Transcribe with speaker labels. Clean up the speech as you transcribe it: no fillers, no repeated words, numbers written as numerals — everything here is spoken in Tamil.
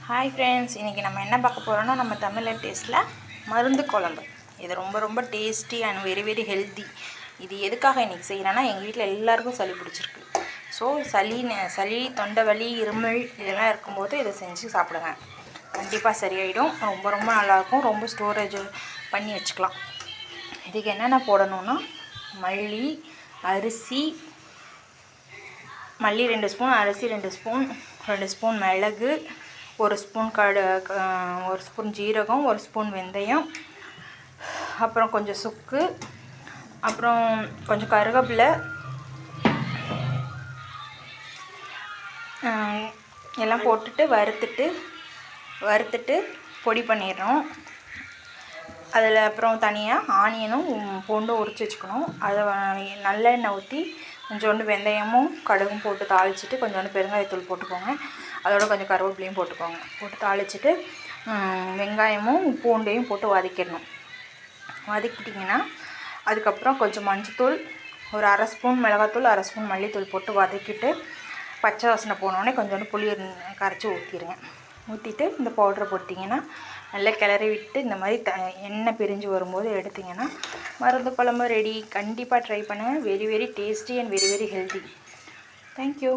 Speaker 1: ஹாய் ஃப்ரெண்ட்ஸ், இன்றைக்கி நம்ம என்ன பார்க்க போகிறோன்னா நம்ம தமிழர் டேஸ்ட்டில் மருந்து குழம்பு. இது ரொம்ப ரொம்ப tasty and very very healthy. இது எதுக்காக இன்றைக்கி செய்கிறேன்னா, எங்கள் வீட்டில் எல்லாேருக்கும் சளி பிடிச்சிருக்கு. ஸோ சளி தொண்டை வலி இருமல் இதெல்லாம் இருக்கும்போது இதை செஞ்சு சாப்பிடுங்க, கண்டிப்பாக சரியாயிடும். ரொம்ப ரொம்ப நல்லாயிருக்கும். ரொம்ப ஸ்டோரேஜ் பண்ணி வச்சுக்கலாம். இதுக்கு என்னென்ன போடணுன்னா, மல்லி 2 ஸ்பூன், அரிசி 2 ஸ்பூன், 2 ஸ்பூன் மிளகு, 1 ஸ்பூன் 1 ஸ்பூன் ஜீரகம், 1 ஸ்பூன் வெந்தயம், அப்புறம் கொஞ்சம் சுக்கு, அப்புறம் கொஞ்சம் கருவேப்பிலை, எல்லாம் போட்டுட்டு வறுத்துட்டு பொடி பண்ணிடுறோம். அதில் அப்புறம் தனியாக ஆனியனும் பூண்டும் உரித்து வச்சுக்கணும். அதை நல்லெண்ணெய் ஊற்றி கொஞ்சோண்டு வெந்தயமும் கடுகும் போட்டு தாளிச்சிட்டு கொஞ்சோண்டு பெருங்காயத்தூள் போட்டுக்கோங்க. அதோட கொஞ்சம் கருவேப்பிலையும் போட்டு தாளிச்சிட்டு வெங்காயமும் பூண்டையும் போட்டு வதக்கிட்டிங்கன்னா அதுக்கப்புறம் கொஞ்சம் மஞ்சத்தூள், ஒரு 1/2 ஸ்பூன் மிளகாத்தூள், 1/2 ஸ்பூன் மல்லித்தூள் போட்டு வதக்கிட்டு பச்சை வாசனை போனோடனே கொஞ்சோண்டு புளி கரைச்சி ஊற்றிட்டு இந்த பவுடரை போட்டிங்கன்னா நல்லா கிளறி விட்டு இந்த மாதிரி எண்ணெய் பிரிஞ்சு வரும்போது எடுத்திங்கன்னா மருந்து குழம்பு ரெடி. கண்டிப்பாக ட்ரை பண்ணுங்கள். Very very tasty and very very healthy. Thank you.